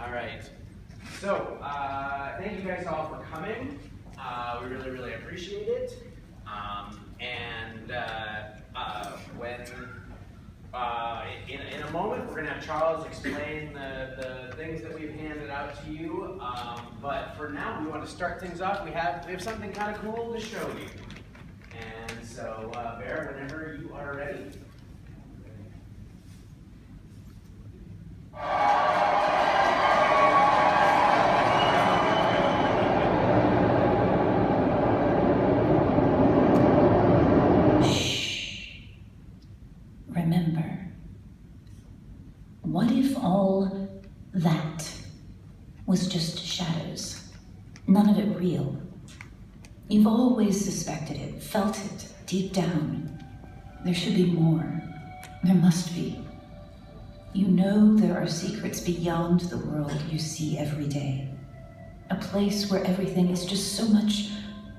All right. So, thank you guys all for coming. We really, really appreciate it. In a moment, we're going to have Charles explain the things that we've handed out to you. But for now, we want to start things off. We have something kind of cool to show you. And so, Bear, whenever you are ready. Remember, what if all that was just shadows? None of it real. You've always suspected it, felt it, deep down. There should be more. There must be. You know there are secrets beyond the world you see every day. A place where everything is just so much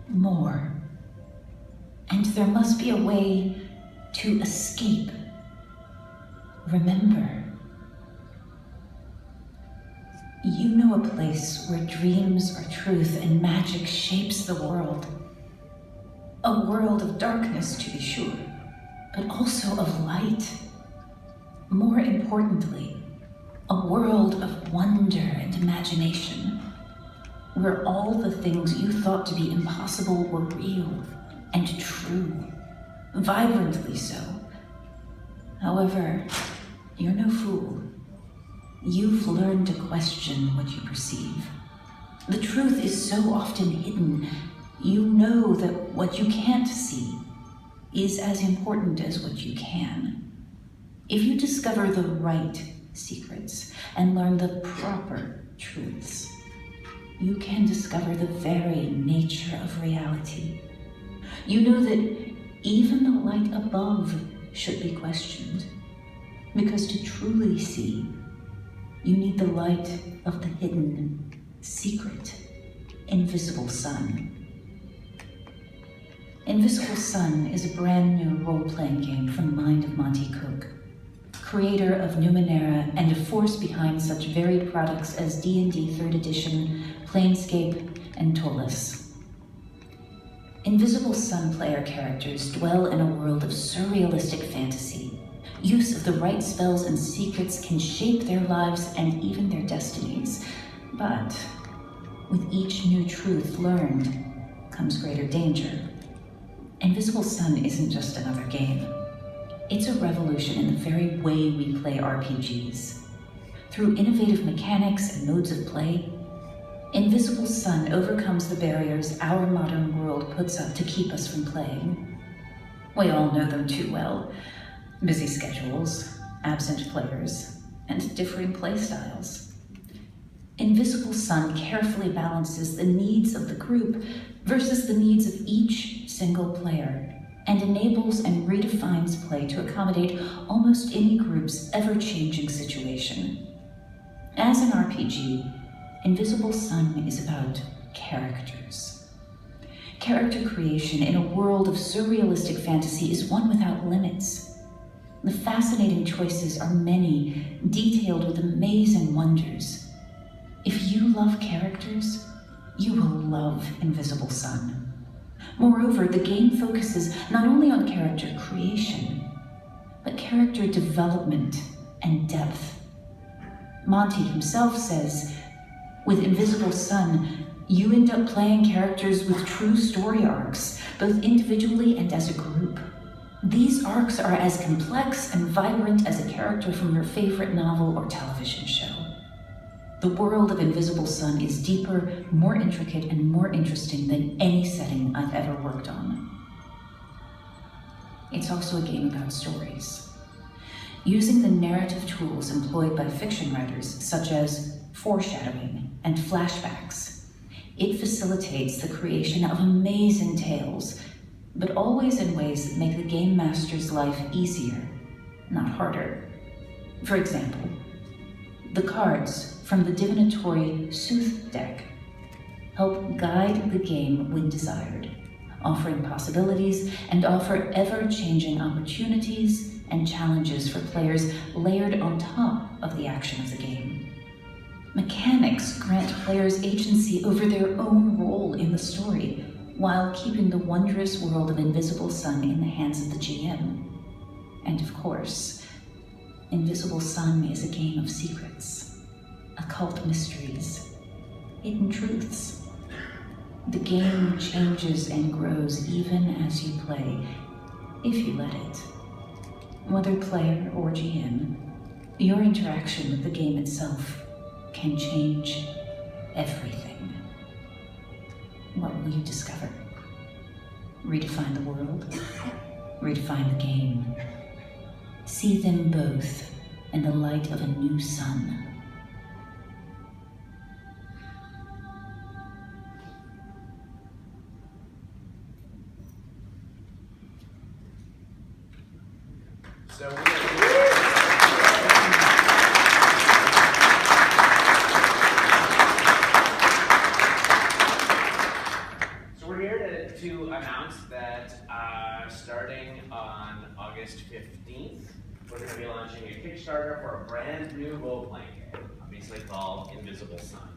more. And there must be a way to escape. Remember, you know a place where dreams are truth and magic shapes the world. A world of darkness, to be sure, but also of light. More importantly, a world of wonder and imagination, where all the things you thought to be impossible were real and true, vibrantly so. However, you're no fool. You've learned to question what you perceive. The truth is so often hidden. You know that what you can't see is as important as what you can. If you discover the right secrets and learn the proper truths, you can discover the very nature of reality. You know that even the light above should be questioned, because to truly see, you need the light of the hidden, secret, invisible sun. Invisible Sun is a brand new role-playing game from the mind of Monte Cook, creator of Numenera and a force behind such varied products as D&D 3rd Edition, Planescape, and Tolus. Invisible Sun player characters dwell in a world of surrealistic fantasy. Use of the right spells and secrets can shape their lives and even their destinies. But with each new truth learned comes greater danger. Invisible Sun isn't just another game. It's a revolution in the very way we play RPGs. Through innovative mechanics and modes of play, Invisible Sun overcomes the barriers our modern world puts up to keep us from playing. We all know them too well. Busy schedules, absent players, and differing playstyles. Invisible Sun carefully balances the needs of the group versus the needs of each single player, and enables and redefines play to accommodate almost any group's ever-changing situation. As an RPG, Invisible Sun is about characters. Character creation in a world of surrealistic fantasy is one without limits. The fascinating choices are many, detailed with amazing wonders. If you love characters, you will love Invisible Sun. Moreover, the game focuses not only on character creation, but character development and depth. Monty himself says, with Invisible Sun, you end up playing characters with true story arcs, both individually and as a group. These arcs are as complex and vibrant as a character from your favorite novel or television show. The world of Invisible Sun is deeper, more intricate, and more interesting than any setting I've ever worked on. It's also a game about stories. Using the narrative tools employed by fiction writers, such as foreshadowing and flashbacks, it facilitates the creation of amazing tales, but always in ways that make the game master's life easier, not harder. For example, the cards from the divinatory Sooth deck help guide the game when desired, offering possibilities and offer ever-changing opportunities and challenges for players layered on top of the action of the game. Mechanics grant players agency over their own role in the story, while keeping the wondrous world of Invisible Sun in the hands of the GM. And of course, Invisible Sun is a game of secrets, occult mysteries, hidden truths. The game changes and grows even as you play, if you let it. Whether player or GM, your interaction with the game itself can change everything. What will you discover? Redefine the world? Redefine the game? See them both in the light of a new sun. So we're here to announce that starting on August 15th, we're going to be launching a Kickstarter for a brand new role-playing game, obviously called Invisible Sun.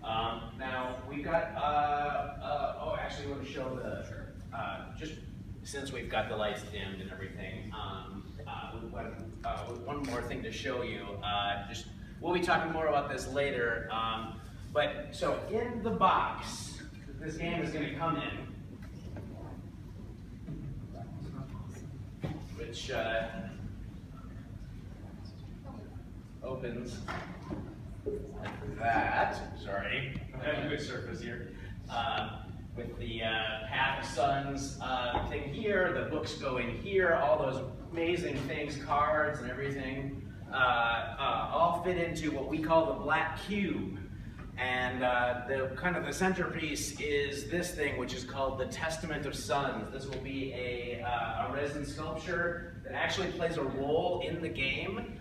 Now, we've got, actually, we want to show the, just since we've got the lights dimmed and everything, one more thing to show you. We'll be talking more about this later, but so in the box that this game is going to come in, which opens like that. Sorry, I have a good surface here. With the Path of Suns thing here, the books go in here, all those amazing things, cards and everything, all fit into what we call the black cube. And the centerpiece is this thing, which is called the Testament of Suns. This will be a resin sculpture that actually plays a role in the game.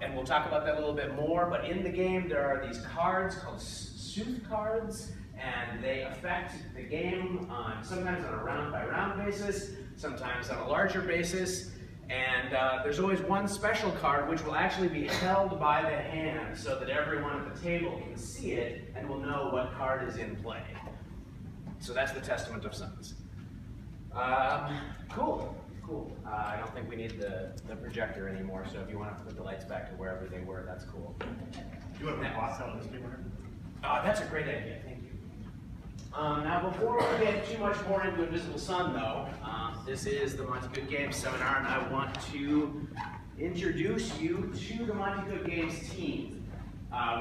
And we'll talk about that a little bit more, but in the game there are these cards called Sooth cards, and they affect the game sometimes on a round-by-round basis, sometimes on a larger basis, and there's always one special card which will actually be held by the hand so that everyone at the table can see it and will know what card is in play. So that's the Testament of Suns. Cool. I don't think we need the projector anymore, so if you want to put the lights back to wherever they were, that's cool. Do you want to put box on this paper? That's a great idea, thank you. Now, before we get too much more into Invisible Sun, though, this is the Monte Cook Games seminar, and I want to introduce you to the Monte Cook Games team,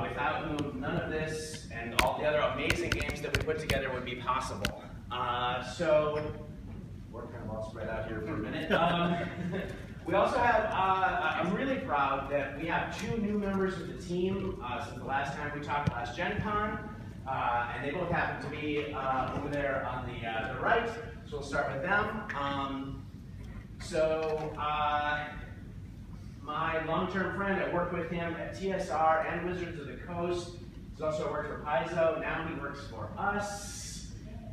without whom none of this and all the other amazing games that we put together would be possible. So, we're kind of all spread out here for a minute. We also have, I'm really proud that we have 2 new members of the team since the last time we talked last Gen Con. And they both happen to be over there on the right, so we'll start with them. My long-term friend, I worked with him at TSR and Wizards of the Coast. He's also worked for Paizo, now he works for us.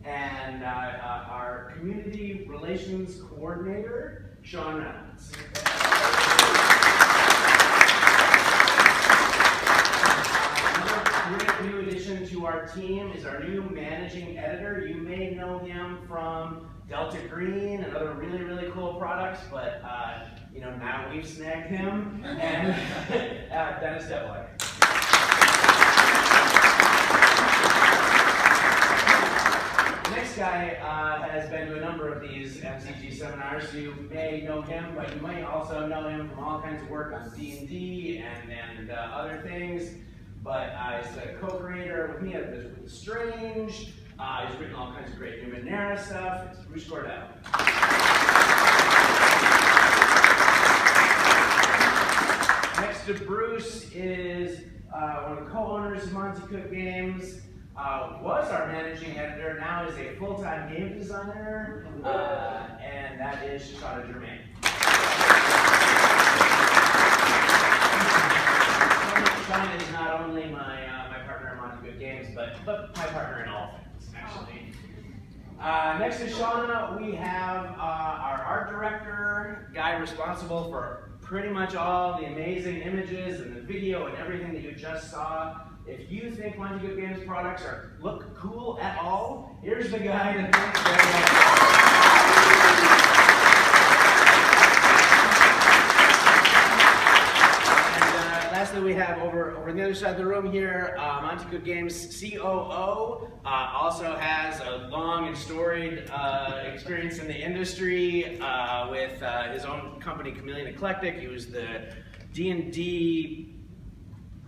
And our community relations coordinator, Sean Reynolds. Great new addition to our team is our new managing editor. You may know him from Delta Green and other really, really cool products, but now we've snagged him, and Dennis Devlin. The next guy has been to a number of these MCG seminars. You may know him, but you might also know him from all kinds of work on D&D and other things. But he's a co-creator with me at Wizards with Strange. He's written all kinds of great Numenera stuff. It's Bruce Cordell. Next to Bruce is one of the co-owners of Monte Cook Games. Was our managing editor, now is a full-time game designer, and that is Shoshana Germain. Shauna is not only my partner in Monte Cook Games, but my partner in all things, actually. Next to Shauna, we have our art director, guy responsible for pretty much all the amazing images and the video and everything that you just saw. If you think Monte Cook Games products look cool at all, here's the guy that thinks lastly, we have over on the other side of the room here, Monte Cook Games COO, also has a long and storied experience in the industry with his own company, Chameleon Eclectic. He was the D&D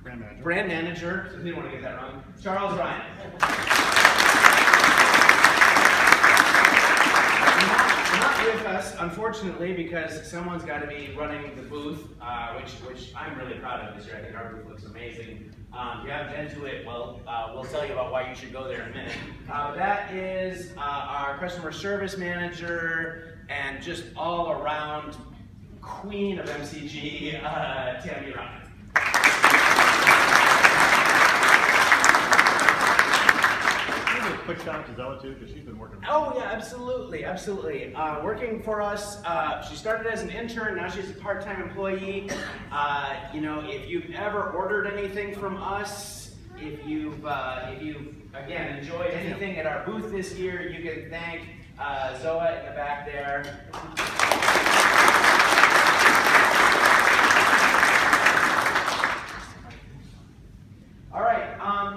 brand manager, so I didn't want to get that wrong. Charles Ryan. Not with us, unfortunately, because someone's got to be running the booth, which I'm really proud of this year. I think our booth looks amazing. If you haven't been to it, well, we'll tell you about why you should go there in a minute. That is our customer service manager and just all around queen of MCG, Tammy Ryan. Quick shot to Zella too, because she's been working. Oh yeah, absolutely, absolutely. Working for us, she started as an intern, now she's a part-time employee. You know, if you've ever ordered anything from us, if you've again enjoyed anything at our booth this year, you can thank Zoa in the back there.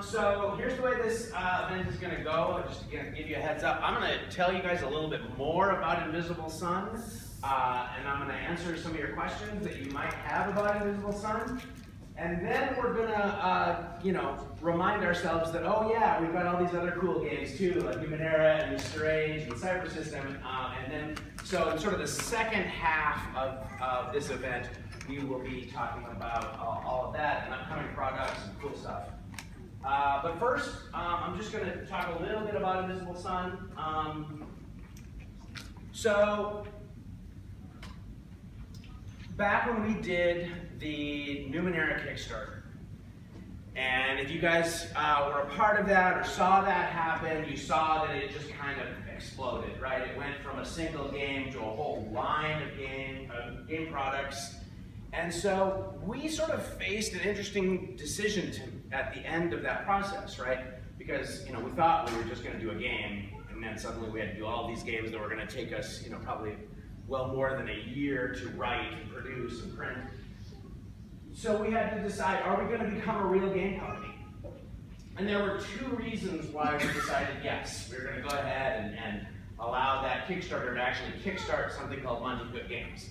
So here's the way this event is going to go. Just to give you a heads up, I'm going to tell you guys a little bit more about Invisible Sun, and I'm going to answer some of your questions that you might have about Invisible Sun. And then we're going to, remind ourselves that, oh yeah, we've got all these other cool games too, like Numenera and Strange and Cyber System. And then, so in sort of the second half of this event, we will be talking about all of that and upcoming products and cool stuff. But first, I'm just going to talk a little bit about Invisible Sun. So, back when we did the Numenera Kickstarter, and if you guys were a part of that or saw that happen, you saw that it just kind of exploded, right? It went from a single game to a whole line of game products. And so we sort of faced an interesting decision at the end of that process, right? Because we thought we were just going to do a game, and then suddenly we had to do all these games that were going to take us, probably well more than a year to write and produce and print. So we had to decide, are we going to become a real game company? And there were two reasons why we decided yes, we were going to go ahead and allow that Kickstarter to actually kickstart something called Monte Cook Games.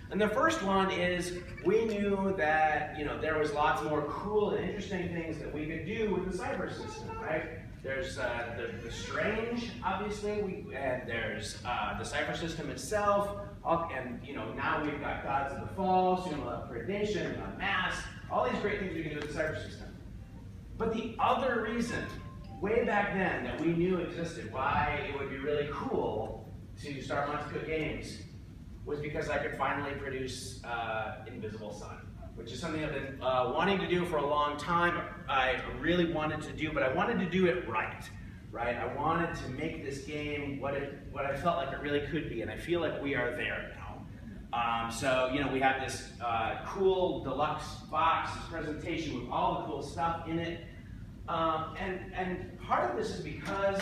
And the first one is we knew that there was lots more cool and interesting things that we could do with the cyber system, right? There's the Strange, obviously, and there's the cyber system itself, and now we've got Gods of the Fall, soon we'll have Predation, we'll have Mass, all these great things we can do with the cyber system. But the other reason, way back then, that we knew existed, why it would be really cool to start Monte Cook Games, was because I could finally produce Invisible Sun, which is something I've been wanting to do for a long time. I really wanted to do, but I wanted to do it right? I wanted to make this game what I felt like it really could be, and I feel like we are there now. So we have this cool deluxe box, this presentation with all the cool stuff in it, and part of this is because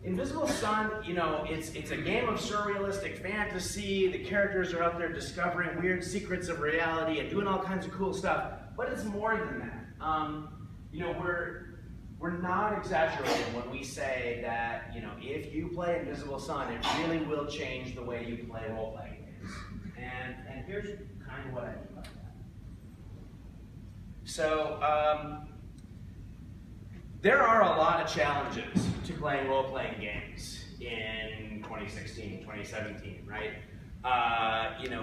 Invisible Sun, it's a game of surrealistic fantasy. The characters are out there discovering weird secrets of reality and doing all kinds of cool stuff. But it's more than that. We're not exaggerating when we say that, if you play Invisible Sun, it really will change the way you play role-playing games. And here's kind of what I mean by that. So, there are a lot of challenges to playing role-playing games in 2016, 2017, right?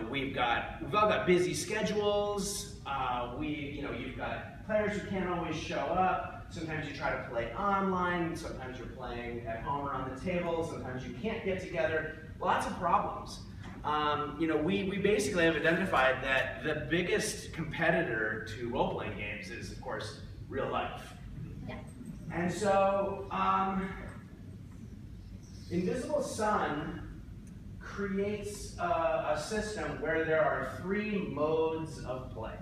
We've all got busy schedules. You've got players who can't always show up. Sometimes you try to play online. Sometimes you're playing at home around the table. Sometimes you can't get together. Lots of problems. We basically have identified that the biggest competitor to role-playing games is, of course, real life. And so, Invisible Sun creates a system where there are 3 modes of play.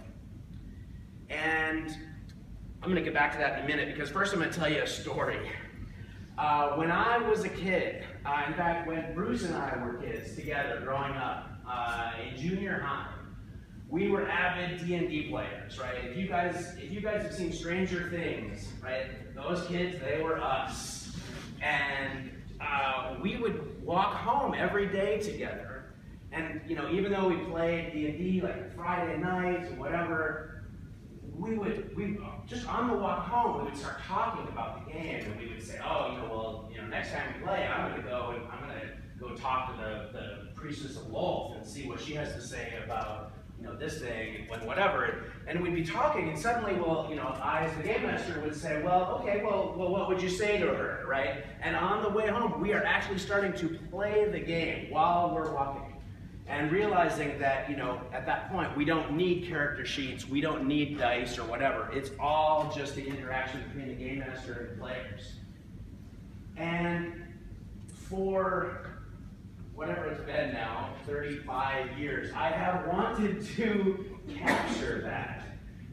And I'm going to get back to that in a minute, because first I'm going to tell you a story. When I was a kid, in fact, when Bruce and I were kids together growing up in junior high, we were avid D&D players, right? If you guys have seen Stranger Things, right? Those kids, they were us. And we would walk home every day together. And even though we played D&D like Friday nights or whatever, we just on the walk home, we would start talking about the game, and we would say, oh, next time we play, I'm gonna go talk to the priestess of Lolth and see what she has to say about this thing and whatever. And we'd be talking, and suddenly, I as the game master would say, well, what would you say to her, right? And on the way home, we are actually starting to play the game while we're walking. And realizing that, at that point, we don't need character sheets, we don't need dice or whatever. It's all just the interaction between the game master and the players. And for whatever it's been now, 35 years, I have wanted to capture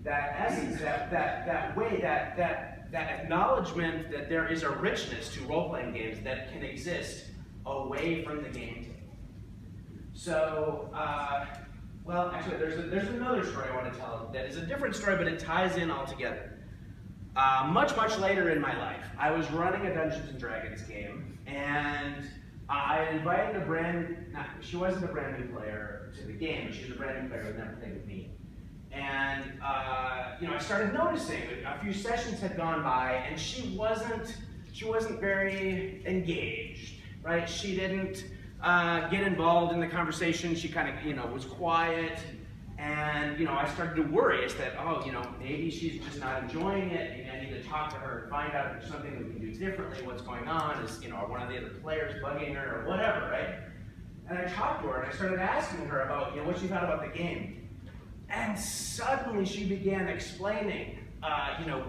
that essence, that way, that acknowledgement that there is a richness to role-playing games that can exist away from the game table. So, actually, there's another story I want to tell that is a different story, but it ties in all together. Much later in my life, I was running a Dungeons & Dragons game, and I invited she wasn't a brand new player to the game, but she was a brand new player who had never played with me. And, I started noticing a few sessions had gone by, and she wasn't very engaged, right? She didn't get involved in the conversation. She kind of, was quiet, and, I started to worry. I said, maybe she's just not enjoying it. Maybe I need to talk to her and find out if there's something that we can do differently. What's going on? Is, are one of the other players bugging her or whatever, right? And I talked to her, and I started asking her about, what she thought about the game. And suddenly she began explaining,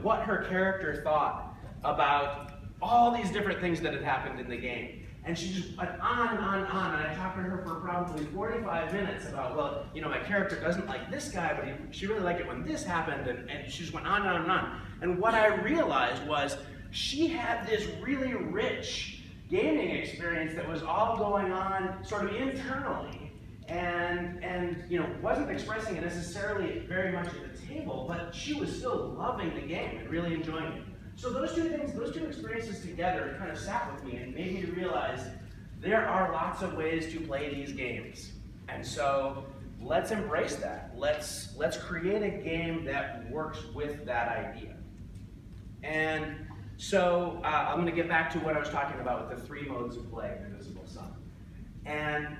what her character thought about all these different things that had happened in the game. And she just went on and on and on, and I talked to her for probably 45 minutes about, my character doesn't like this guy, but she really liked it when this happened, and she just went on and on and on. And what I realized was she had this really rich gaming experience that was all going on sort of internally, and wasn't expressing it necessarily very much at the table, but she was still loving the game and really enjoying it. So those two experiences together kind of sat with me and made me realize there are lots of ways to play these games. And so let's embrace that. Let's create a game that works with that idea. And so I'm going to get back to what I was talking about with the 3 modes of play in Invisible Sun. And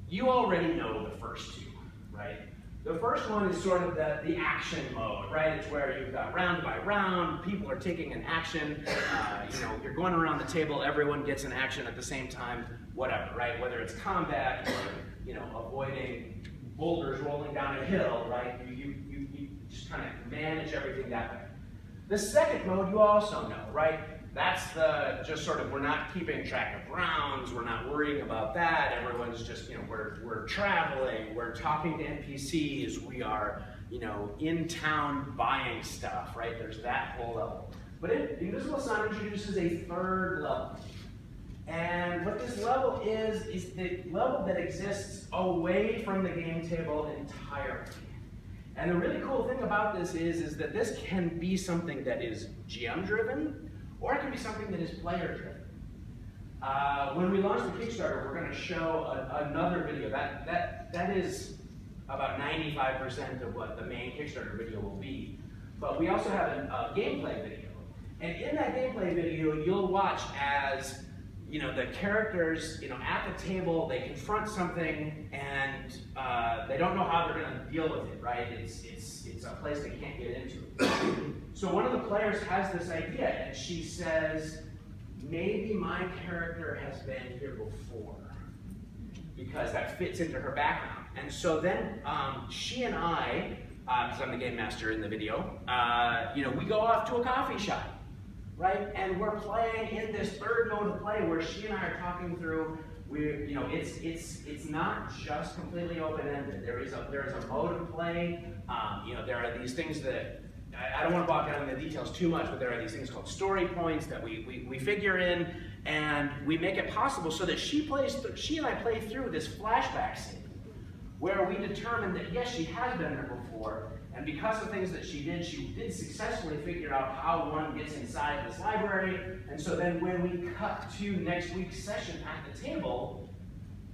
you already know the first 2, right? The first one is sort of the action mode, right? It's where you've got round by round, people are taking an action, you're going around the table, everyone gets an action at the same time, whatever, right? Whether it's combat or, avoiding boulders rolling down a hill, right? You just kind of manage everything that way. The second mode you also know, right? That's we're not keeping track of rounds, we're not worrying about that, everyone's just, we're traveling, we're talking to NPCs, we are, in town buying stuff, right? There's that whole level. But Invisible Sun introduces a 3rd level. And what this level is the level that exists away from the game table entirely. And the really cool thing about this is that this can be something that is GM-driven, or it can be something that is player-driven. When we launch the Kickstarter, we're going to show another video. That is about 95% of what the main Kickstarter video will be. But we also have a gameplay video. And in that gameplay video, you'll watch as the characters, at the table, they confront something and they don't know how they're going to deal with it, right? It's a place they can't get into. So one of the players has this idea, and she says, maybe my character has been here before, because that fits into her background. And so then she and I, because I'm the game master in the video, we go off to a coffee shop, right? And we're playing in this 3rd mode of play where she and I are talking through it's not just completely open-ended. There is a mode of play. There are these things that I don't want to bog down in the details too much, but there are these things called story points that we figure in, and we make it possible so that she and I play through this flashback scene where we determine that yes, she has been there before, and because of things that she did successfully figure out how one gets inside this library, and so then when we cut to next week's session at the table,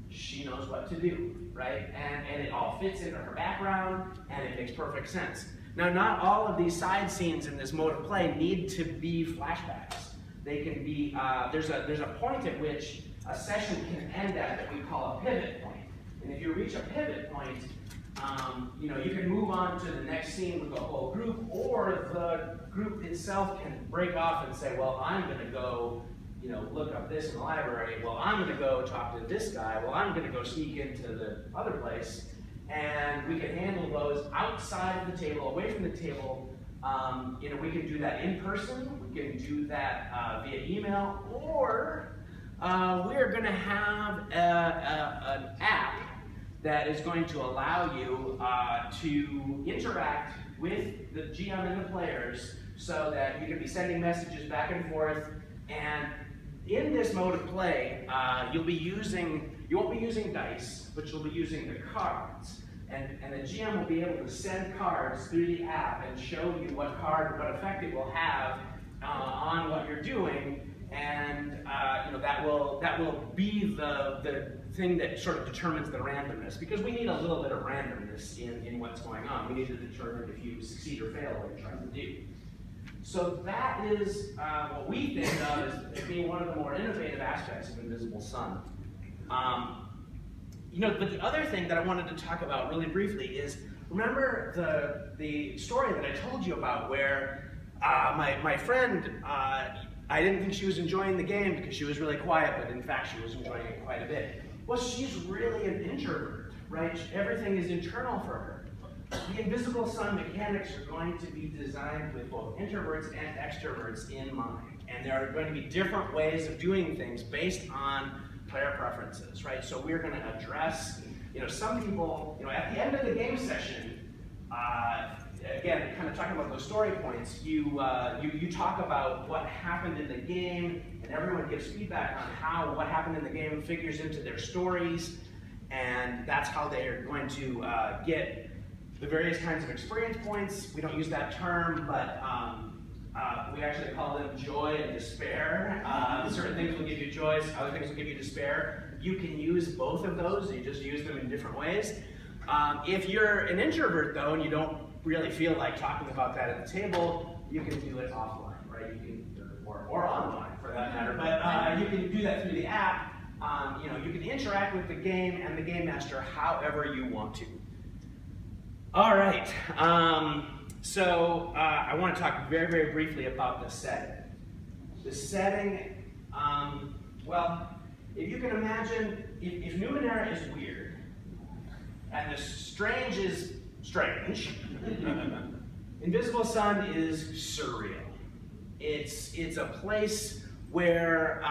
she knows what to do, right? And it all fits into her background, and it makes perfect sense. Now, not all of these side scenes in this mode of play need to be flashbacks. They can be, there's a point at which a session can end at that we call a pivot point. And if you reach a pivot point, you can move on to the next scene with the whole group, or the group itself can break off and say, well, I'm gonna go, look up this in the library. Well, I'm gonna go talk to this guy. Well, I'm gonna go sneak into the other place. And we can handle those outside of the table, away from the table. We can do that in person. We can do that via email, or we're going to have an app that is going to allow you to interact with the GM and the players, so that you can be sending messages back and forth. And in this mode of play, you won't be using dice, but you'll be using the cards. And the GM will be able to send cards through the app and show you what effect it will have on what you're doing, and that will be the thing that sort of determines the randomness, because we need a little bit of randomness in what's going on. We need to determine if you succeed or fail what you're trying to do. So that is what we think of as being one of the more innovative aspects of Invisible Sun. But the other thing that I wanted to talk about really briefly is, remember the story that I told you about where my friend, I didn't think she was enjoying the game because she was really quiet, but in fact she was enjoying it quite a bit. Well, she's really an introvert, right? Everything is internal for her. The Invisible Sun mechanics are going to be designed with both introverts and extroverts in mind. And there are going to be different ways of doing things based on player preferences, right? So we're going to address, some people, at the end of the game session, again, kind of talking about those story points, you talk about what happened in the game, and everyone gives feedback on how what happened in the game figures into their stories, and that's how they are going to get the various kinds of experience points. We don't use that term, but we actually call them joy and despair. Certain things will give you joy, other things will give you despair. You can use both of those, you just use them in different ways. If you're an introvert though, and you don't really feel like talking about that at the table, you can do it offline, right? Or online for that matter, but you can do that through the app. You can interact with the game and the game master however you want to. All right, so I want to talk very, very briefly about the setting. The setting, well, if you can imagine, if Numenera is weird, and the strange is strange, Invisible Sun is surreal. It's a place where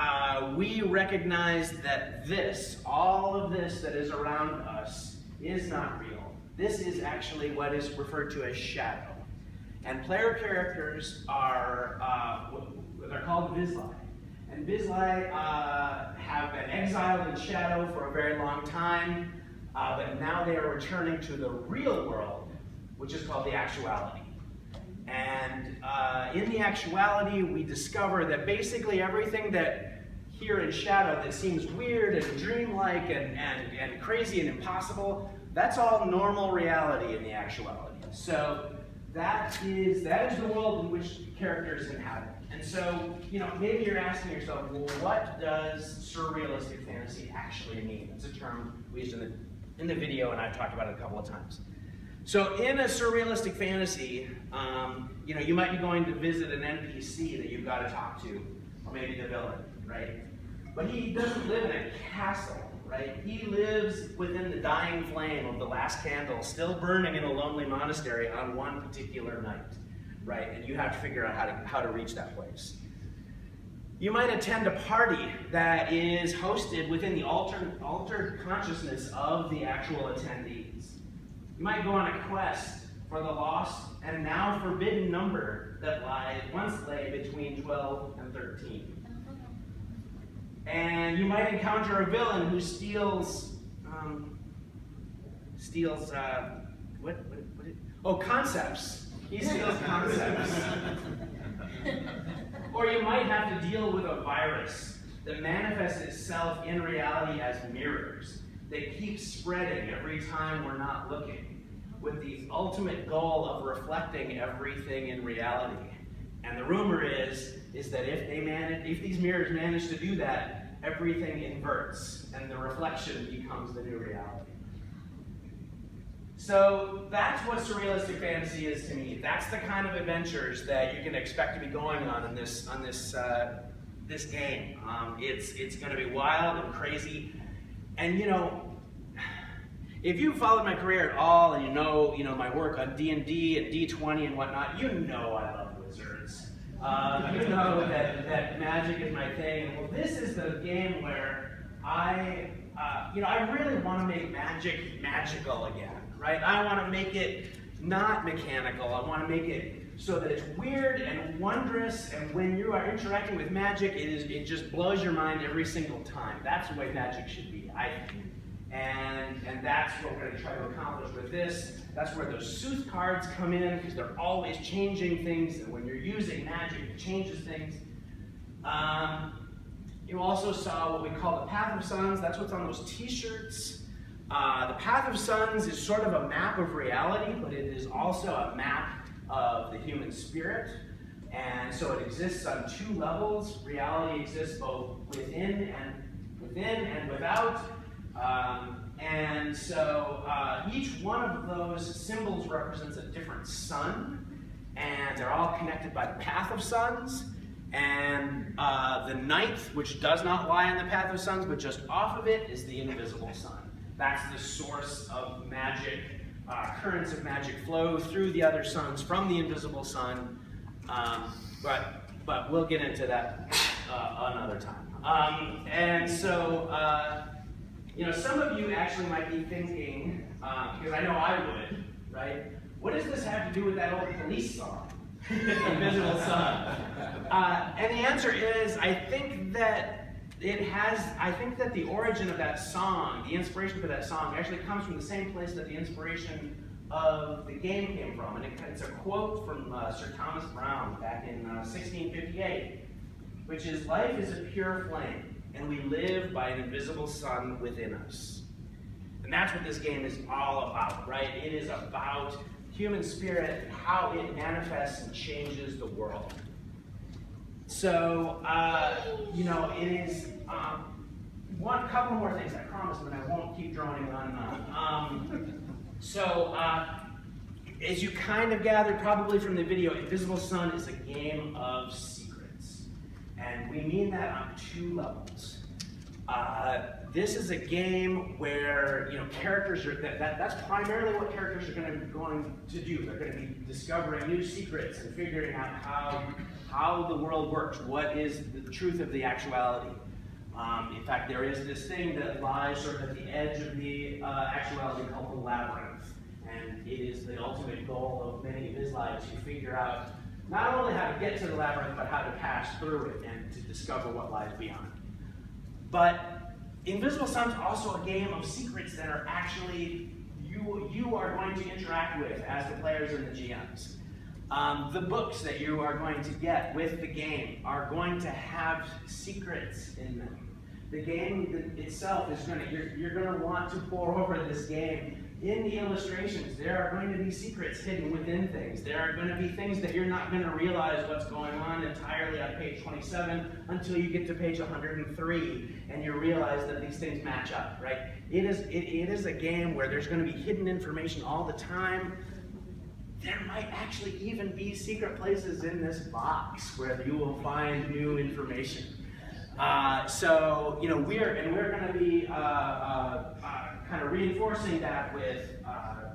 we recognize that all of this that is around us is not real. This is actually what is referred to as shadow. And player characters are, they're called Vizli. And Vizli have been exiled in shadow for a very long time, but now they are returning to the real world, which is called the actuality. And in the actuality, we discover that basically everything that here in shadow that seems weird and dreamlike and crazy and impossible, that's all normal reality in the actuality. So that is the world in which characters inhabit. And so, maybe you're asking yourself, well, what does surrealistic fantasy actually mean? It's a term we used in the video, and I've talked about it a couple of times. So in a surrealistic fantasy, you might be going to visit an NPC that you've got to talk to, or maybe the villain, right? But he doesn't live in a castle, right? He lives within the dying flame of the last candle, still burning in a lonely monastery on one particular night, right? And you have to figure out how to reach that place. You might attend a party that is hosted within the altered consciousness of the actual attendees. You might go on a quest for the lost and now forbidden number that once lay between 12 and 13. And you might encounter a villain who steals concepts. He steals concepts. Or you might have to deal with a virus that manifests itself in reality as mirrors that keep spreading every time we're not looking, with the ultimate goal of reflecting everything in reality. And the rumor is that if these mirrors manage to do that, everything inverts and the reflection becomes the new reality. So that's what surrealistic fantasy is to me. That's the kind of adventures that you can expect to be going on in this game. It's going to be wild and crazy, and if you followed my career at all, and you know my work on D&D and D20 and whatnot, I love wizards. You know that magic is my thing. Well, this is the game where I really want to make magic magical again. Right? I want to make it not mechanical. I want to make it so that it's weird and wondrous, and when you are interacting with magic, it just blows your mind every single time. That's the way magic should be, I think. And that's what we're going to try to accomplish with this. That's where those sooth cards come in, because they're always changing things, and when you're using magic, it changes things. You also saw what we call the Path of Suns. That's what's on those t-shirts. The Path of Suns is sort of a map of reality, but it is also a map of the human spirit. And so it exists on two levels. Reality exists both within and without. And so each one of those symbols represents a different sun, and they're all connected by the Path of Suns. And the ninth, which does not lie on the Path of Suns, but just off of it, is the invisible sun. That's the source of magic. Currents of magic flow through the other suns from the invisible sun. But we'll get into that another time. And so, some of you actually might be thinking, because I know I would, right? What does this have to do with that old Police song, Invisible Sun? And the answer is, I think that the origin of that song, the inspiration for that song, actually comes from the same place that the inspiration of the game came from. And it's a quote from Sir Thomas Browne back in 1658, which is, "Life is a pure flame, and we live by an invisible sun within us." And that's what this game is all about, right? It is about human spirit and how it manifests and changes the world. So, it is one couple more things, I promise, but I won't keep droning on. As you kind of gathered probably from the video, Invisible Sun is a game of secrets. And we mean that on two levels. This is a game where characters are, that's primarily what characters are going to do. They're going to be discovering new secrets and figuring out how the world works, what is the truth of the actuality. In fact, there is this thing that lies sort of at the edge of the actuality called the labyrinth. And it is the ultimate goal of many of his lives to figure out not only how to get to the labyrinth, but how to pass through it and to discover what lies beyond. But Invisible Sun's also a game of secrets that are actually you are going to interact with as the players and the GMs. The books that you are going to get with the game are going to have secrets in them. The game itself is you're going to want to pore over this game. In the illustrations, there are going to be secrets hidden within things. There are going to be things that you're not going to realize what's going on entirely on page 27 until you get to page 103 and you realize that these things match up, right? It is a game where there's going to be hidden information all the time. There might actually even be secret places in this box where you will find new information. We're going to be kind of reinforcing that with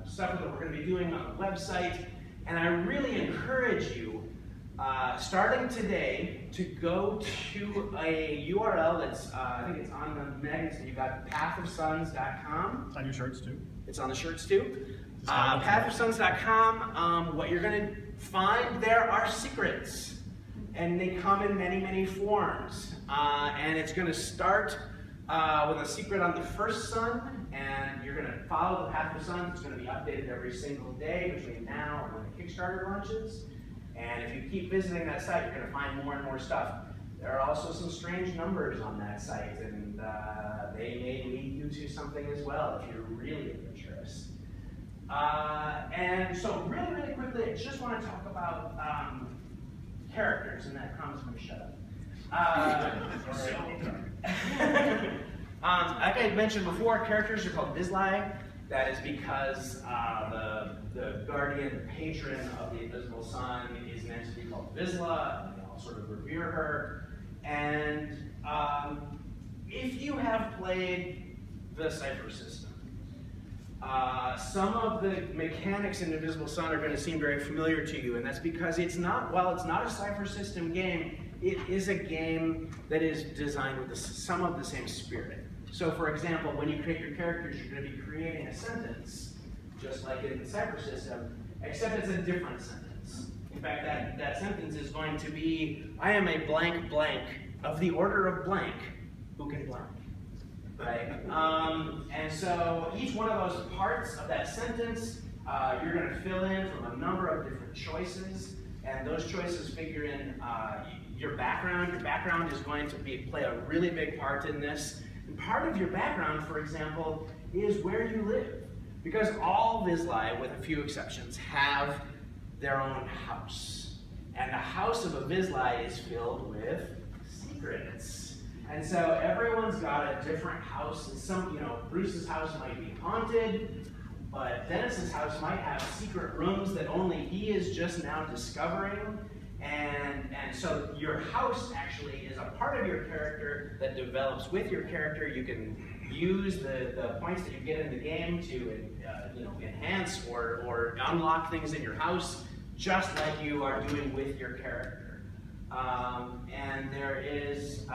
stuff that we're going to be doing on the website. And I really encourage you starting today, to go to a URL that's, I think it's on the magazine. You got pathofsuns.com. It's on your shirts too. It's on the shirts too. Pathofsuns.com. What you're going to find there are secrets. And they come in many, many forms. And it's going to start with a secret on the first sun, and you're going to follow the path of suns. It's going to be updated every single day between now and when the Kickstarter launches. And if you keep visiting that site, you're going to find more and more stuff. There are also some strange numbers on that site, and they may lead you to something as well if you're really adventurous. And so really, really quickly, I just want to talk about characters, and that promise me to shut up. Like I mentioned before, characters are called Vizsla. That is because the guardian, the patron of the invisible sun is an entity called Vizsla, and they all sort of revere her. And if you have played the Cypher system, some of the mechanics in Invisible Sun are going to seem very familiar to you, and that's because it's not, while it's not a Cypher system game, it is a game that is designed with some of the same spirit. So for example, when you create your characters, you're going to be creating a sentence, just like in the Cypher system, except it's a different sentence. In fact, that sentence is going to be, I am a blank blank of the order of blank, who can blank? Right? And so each one of those parts of that sentence, you're going to fill in from a number of different choices, and those choices figure in your background. Your background is going to play a really big part in this. And part of your background, for example, is where you live. Because all Vizsla, with a few exceptions, have their own house. And the house of a Vizsla is filled with secrets. And so everyone's got a different house. And some, Bruce's house might be haunted, but Dennis's house might have secret rooms that only he is just now discovering. And so your house actually is a part of your character that develops with your character. You can use the points that you get in the game to enhance or unlock things in your house, just like you are doing with your character. And there is,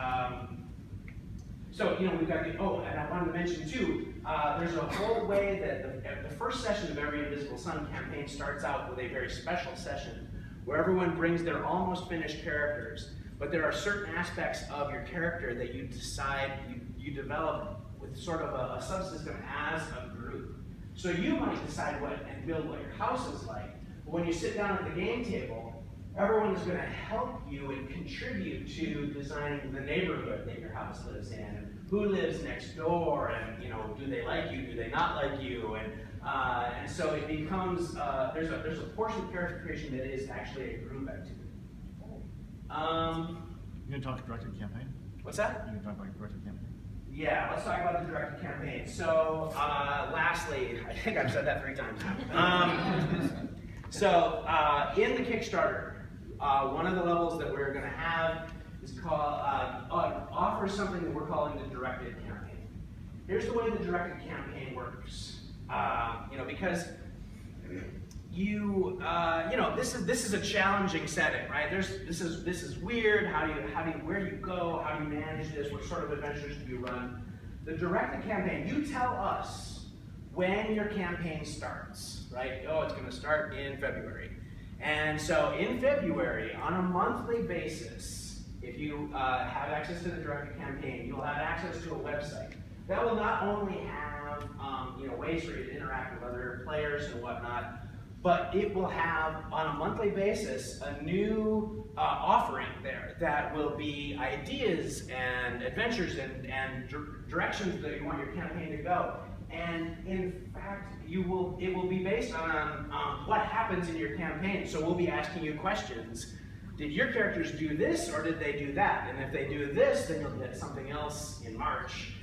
we've got and I wanted to mention too, there's a whole way that the first session of every Invisible Sun campaign starts out with a very special session where everyone brings their almost finished characters, but there are certain aspects of your character that you decide you develop with sort of a subsystem as a group. So you might decide and build what your house is like, but when you sit down at the game table, everyone is going to help you and contribute to designing the neighborhood that your house lives in, and who lives next door, and do they like you, do they not like you, and so it becomes there's a portion of character creation that is actually a group activity. You gonna talk directed campaign? What's that? You gonna talk about directed campaign? Yeah, let's talk about the directed campaign. So lastly, I think I've said that 3 times. In the Kickstarter, one of the levels that we're going to have is called offers something that we're calling the directed campaign. Here's the way the directed campaign works. Because this is a challenging setting, right? This is weird. Where do you go? How do you manage this? What sort of adventures do you run? The directed campaign, you tell us when your campaign starts, right? Oh, it's going to start in February. And so in February, on a monthly basis, if you have access to the directed campaign, you'll have access to a website. That will not only have ways for you to interact with other players and whatnot, but it will have, on a monthly basis, a new offering there that will be ideas and adventures and directions that you want your campaign to go. And in fact, it will be based on what happens in your campaign. So we'll be asking you questions. Did your characters do this, or did they do that? And if they do this, then you'll get something else in March.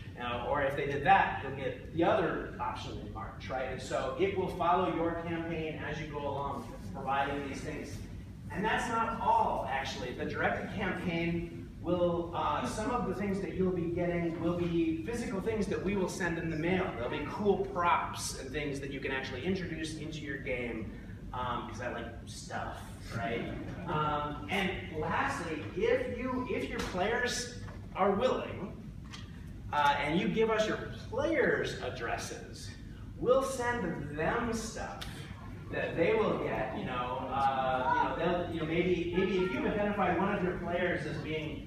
Or if they did that, you'll get the other option in March, right? And so it will follow your campaign as you go along, providing these things. And that's not all, actually. The directed campaign will, some of the things that you'll be getting will be physical things that we will send in the mail. There'll be cool props and things that you can actually introduce into your game. because I like stuff, right? And lastly, if your players are willing, and you give us your players' addresses, we'll send them stuff that they will get. Maybe if you've identified one of your players as being,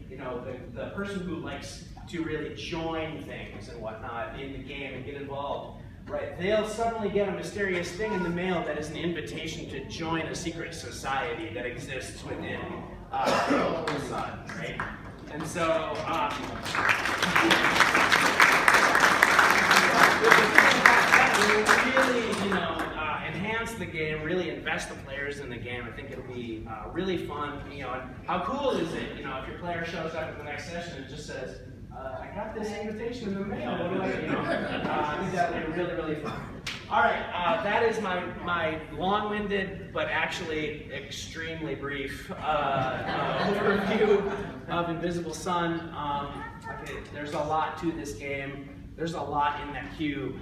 the person who likes to really join things and whatnot in the game and get involved, right? They'll suddenly get a mysterious thing in the mail that is an invitation to join a secret society that exists within the sun, right? And so, really, enhance the game, really invest the players in the game. I think it'll be really fun. And how cool is it? If your player shows up at the next session and just says, "I got this invitation in the mail. What do I do?" I think that'll be really, really fun. All right, that is my long-winded but actually extremely brief overview of Invisible Sun. Okay, there's a lot to this game. There's a lot in that cube.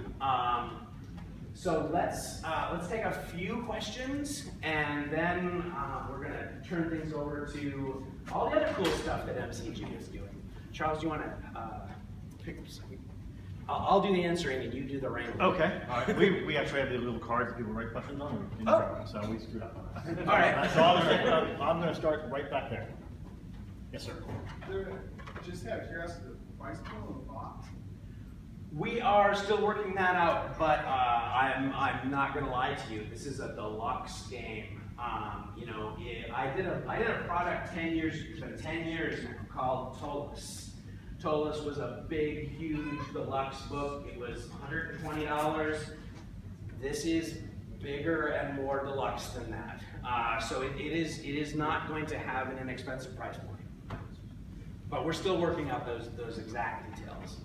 So let's take a few questions, and then we're gonna turn things over to all the other cool stuff that MCG is doing. Charles, do you want to pick up some? I'll do the answering and you do the wrangling. Okay. All right. We actually have the little cards that people write questions on. So we screwed up on that. All right. So I'm going to start right back there. Yes, sir. Just out of curiosity, why still in a box? We are still working that out, but I'm not going to lie to you. This is a deluxe game. I did a product 10 years now called Tolus. Tolus was a big, huge deluxe book. It was $120. This is bigger and more deluxe than that. So it is not going to have an inexpensive price point. But we're still working out those exact details.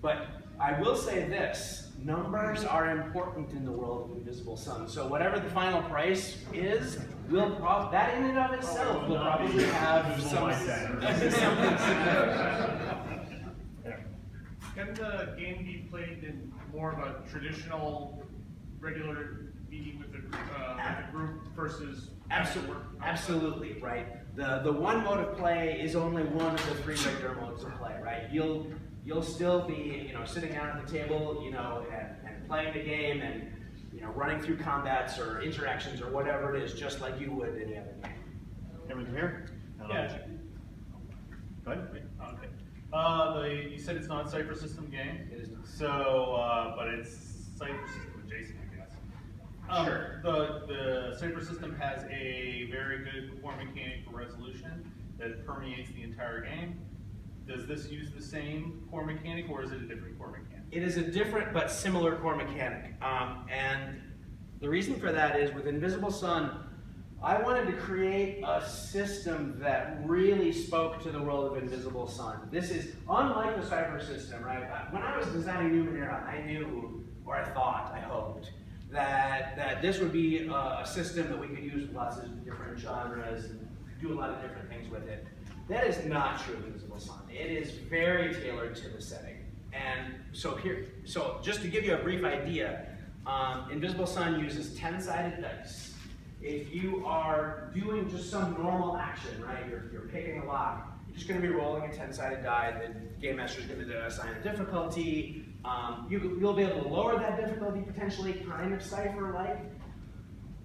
But I will say this, numbers are important in the world of Invisible Sun. So whatever the final price is, that in and of itself will probably have something significant. Can the game be played in more of a traditional, regular meeting with the group versus? Absolutely, right. The one mode of play is only one of the 3 regular modes of play, right? You'll still be, sitting down at the table, and playing the game and, running through combats or interactions or whatever it is, just like you would any other game. Everything here? Yeah. Go ahead. Okay. You said it's not a cipher system game? It is not. So, but it's cipher system adjacent, I guess. Sure. The cipher system has a very good core mechanic for resolution that permeates the entire game. Does this use the same core mechanic, or is it a different core mechanic? It is a different but similar core mechanic. And the reason for that is with Invisible Sun, I wanted to create a system that really spoke to the world of Invisible Sun. This is unlike the cipher system, right? When I was designing Numenera, I knew, or I thought, I hoped, that this would be a system that we could use with lots of different genres and do a lot of different things with it. That is not true of Invisible Sun. It is very tailored to the setting. And so just to give you a brief idea, Invisible Sun uses 10-sided dice. If you are doing just some normal action, right, you're picking a lock, you're just going to be rolling a 10-sided die. The game master is going to assign a difficulty. You'll be able to lower that difficulty potentially, kind of cipher-like.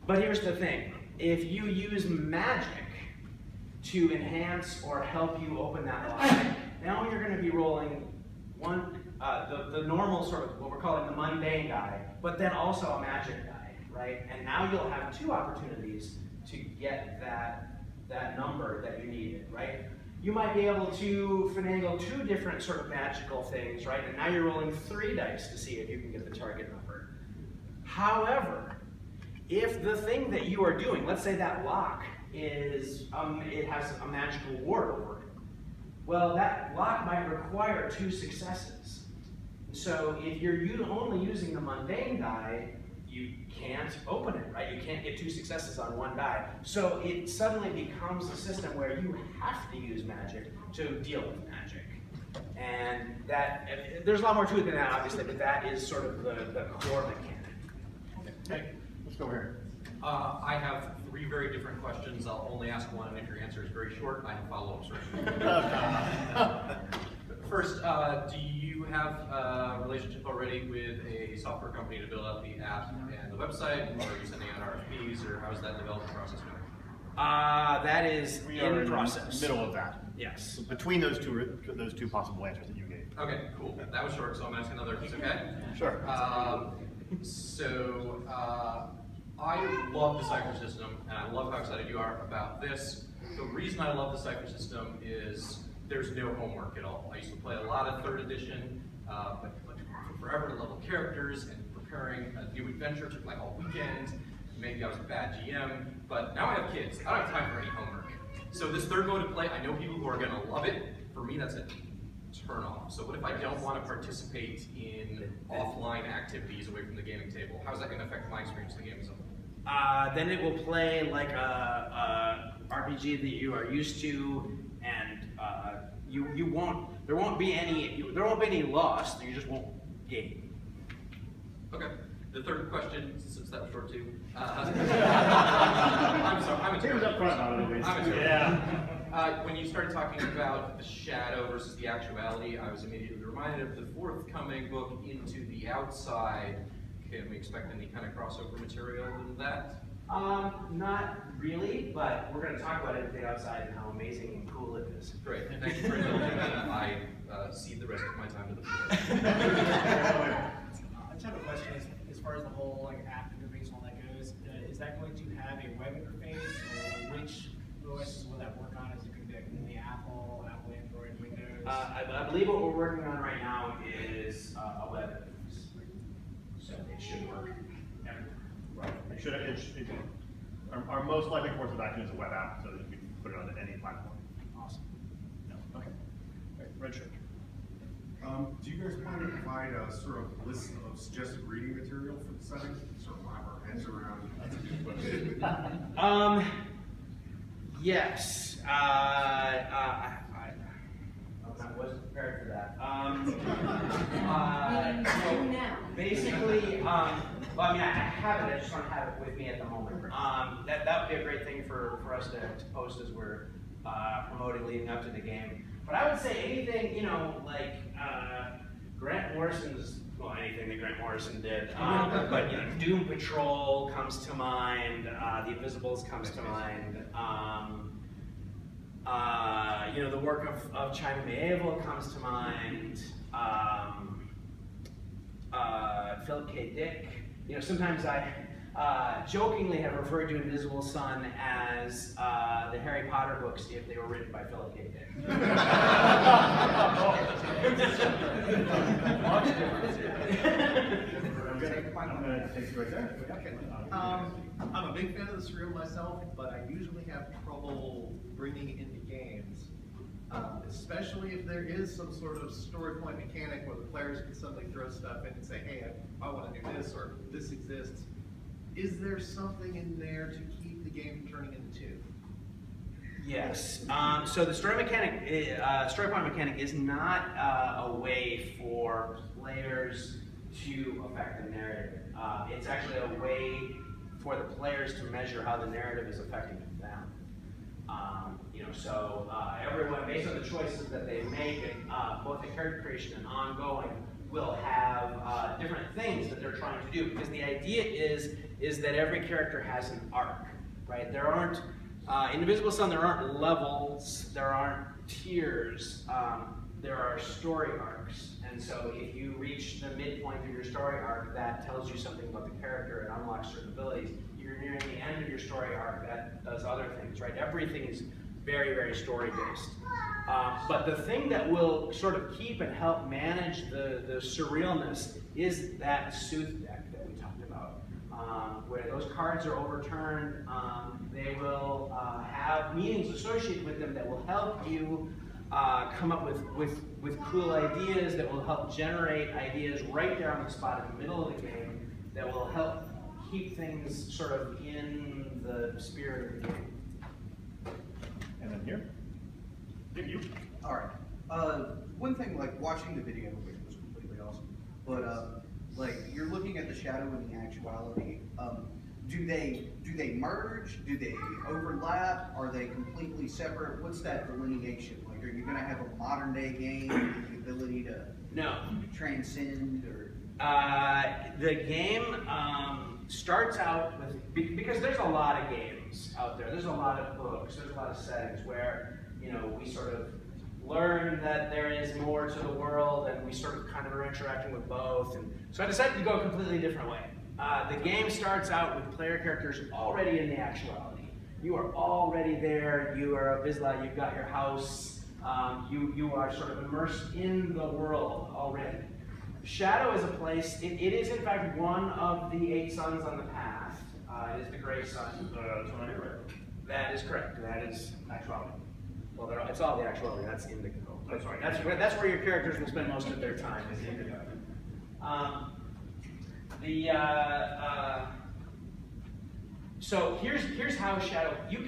But here's the thing. If you use magic to enhance or help you open that lock, now you're going to be rolling the normal sort of what we're calling the mundane die, but then also a magic die, right? And now you'll have 2 opportunities to get that number that you needed, right? You might be able to finagle 2 different sort of magical things, right? And now you're rolling 3 dice to see if you can get the target number. However, if the thing that you are doing, let's say that lock is, it has a magical ward over it, well, that lock might require 2 successes. So if you're only using the mundane die, you can't open it, right? You can't get 2 successes on 1 die. So it suddenly becomes a system where you have to use magic to deal with magic. And there's a lot more to it than that, obviously, but that is sort of the core mechanic. Okay, let's go over here. I have 3 very different questions. I'll only ask one, and if your answer is very short, I have follow-ups. First, do you have a relationship already with a software company to build out the app and the website, or are you sending out RFPs, or how is that development process going? That is We are in process. the middle of that. Yes. So between those two possible answers that you gave. Okay, cool. That was short, so I'm asking another, is okay? Sure. I love the Cypher system, and I love how excited you are about this. The reason I love the Cypher system is there's no homework at all. I used to play a lot of 3rd edition, but took forever to level characters, and preparing a new adventure took like all weekend. Maybe I was a bad GM, but now I have kids. I don't have time for any homework. So this 3rd mode of play, I know people who are gonna love it. For me, that's a turn off. So what if I don't want to participate in offline activities away from the gaming table? How's that going to affect my experience in the game as a whole? Then it will play like a RPG that you are used to, and you won't. There won't be any loss. You just won't gain. Okay. The 3rd question, since that was short too. I'm sorry. I'm a He was up front on it. I'm a terrible. Yeah. When you started talking about the shadow versus the actuality, I was immediately reminded of the forthcoming book, Into the Outside. Can we expect any kind of crossover material in that? Not really, but we're going to talk about everything outside and how amazing and cool it is. Great. And thank you for indulging me. I cede the rest of my time to the floor. I just have a question as far as the whole like app interface and all that goes. Is that going to have a web interface, or which OSs will that work on? Is it going to be like the Apple, Android, Windows? I believe what we're working on right now is a web interface, so it should work everywhere. Right. Our most likely course of action is a web app, so that we can put it on any platform. Awesome. No. Okay. Right. Red shirt. Do you guys plan to provide a sort of list of suggested reading material for the setting? Sort of wrap our heads around. That's a good question. Yes. I wasn't prepared for that. So basically, well, I mean, I have it. I just don't have it with me at the moment. That would be a great thing for us to post as we're promoting leading up to the game. But I would say anything, you know, like Grant Morrison's, well, anything that Grant Morrison did. But you know, Doom Patrol comes to mind. The Invisibles comes to mind. You know, the work of China Medieval comes to mind. Philip K. Dick. You know, sometimes I jokingly have referred to Invisible Sun as the Harry Potter books if they were written by Philip K. Dick. I'm going to take it right there. Okay. I'm a big fan of the surreal myself, but I usually have trouble bringing it into games, especially if there is some sort of story point mechanic where the players can suddenly throw stuff in and say, hey, I want to do this, or this exists. Is there something in there to keep the game from turning into two? Yes. So the story point mechanic is not a way for players to affect the narrative. It's actually a way for the players to measure how the narrative is affecting them. You know, so everyone, based on the choices that they make, both the character creation and ongoing, will have different things that they're trying to do. Because the idea is that every character has an arc, right? There aren't in Invisible Sun, there aren't levels, there aren't tiers, there are story arcs. And so if you reach the midpoint of your story arc, that tells you something about the character and unlocks certain abilities. You're nearing the end of your story arc, that does other things, right? Everything is very, very story-based. But the thing that will sort of keep and help manage the surrealness is that Sooth deck that we talked about. Where those cards are overturned, they will have meanings associated with them that will help you come up with cool ideas, that will help generate ideas right there on the spot in the middle of the game, that will help keep things sort of in the spirit of the game. And then here. Give you. All right. One thing, like watching the video, which was completely awesome, but like you're looking at the shadow and the actuality. do they merge? Do they overlap? Are they completely separate? What's that delineation? Like, are you going to have a modern day game with the ability to No. transcend or? The game starts out with, because there's a lot of games out there, there's a lot of books, there's a lot of settings where, you know, we sort of learn that there is more to the world and we sort of kind of are interacting with both. And so I decided to go a completely different way. The game starts out with player characters already in the actuality. You are already there, you are a Vizsla, you've got your house, you are sort of immersed in the world already. Shadow is a place, it is in fact one of the 8 suns on the path. It is the gray sun. That is correct, that is actuality. Well, it's all the actuality, that's indigo. That's right, that's where your characters will spend most of their time, is indigo. So here's how Shadow, you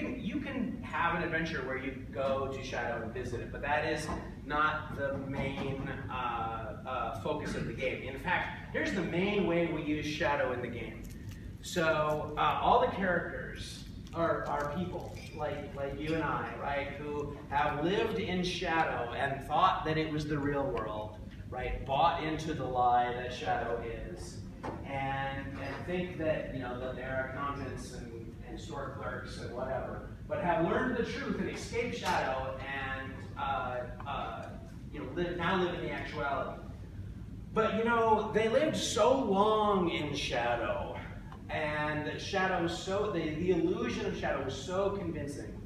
can have an adventure where you go to Shadow and visit it, but that is not the main focus of the game. In fact, here's the main way we use Shadow in the game. So all the characters are people like you and I, right, who have lived in Shadow and thought that it was the real world, right, bought into the lie that Shadow is. And think that, you know, that they're accountants and store clerks and whatever, but have learned the truth and escaped Shadow and you know, now live in the actuality. But you know, they lived so long in Shadow, and Shadow the illusion of Shadow was so convincing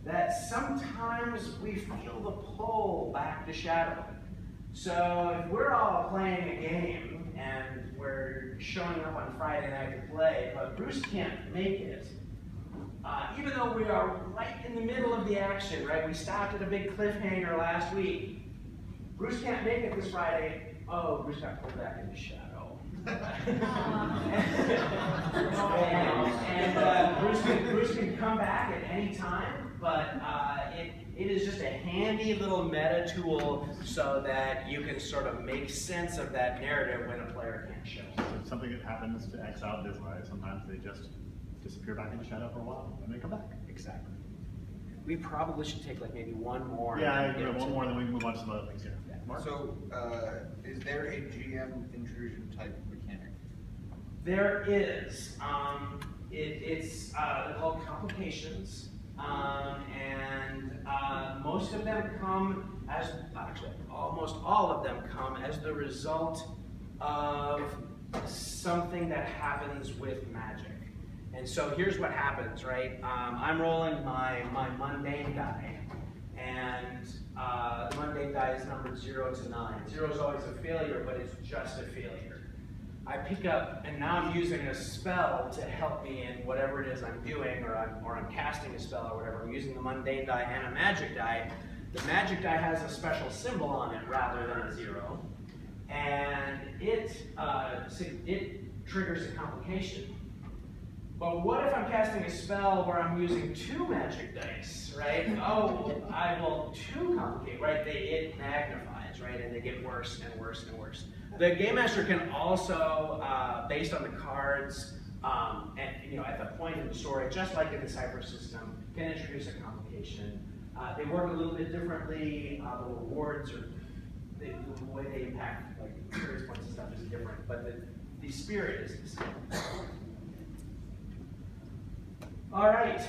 that sometimes we feel the pull back to Shadow. So if we're all playing a game and we're showing up on Friday night to play, but Bruce can't make it, even though we are right in the middle of the action, right? We stopped at a big cliffhanger last week. Bruce can't make it this Friday. Oh, Bruce got pulled back into Shadow. and Bruce can come back at any time, but it is just a handy little meta tool so that you can sort of make sense of that narrative when a player can't show. So it's something that happens to exiled Vizsla. Sometimes they just disappear back into Shadow for a while and they come back. Exactly. We probably should take like maybe one more. Yeah, I agree. One more, then we can move on to some other things here. Yeah. Mark? So, is there a GM intrusion type mechanic? There is. It's they're called complications, and most of them come as, actually almost all of them come as the result of something that happens with magic. And so here's what happens, right? I'm rolling my mundane die, and the mundane die is numbered 0 to 9. 0 is always a failure, but it's just a failure. I pick up, and now I'm using a spell to help me in whatever it is I'm doing, or I'm casting a spell or whatever. I'm using the mundane die and a magic die. The magic die has a special symbol on it rather than a 0, and it triggers a complication. But what if I'm casting a spell where I'm using 2 magic dice, right? Oh, I will 2 complicate, right? It magnifies, right? And they get worse and worse and worse. The Game Master can also, based on the cards, and you know, at the point in the story, just like in the Cypher system, can introduce a complication. They work a little bit differently. The rewards or the way they impact, like experience points and stuff, is different. But the spirit is the same. All right.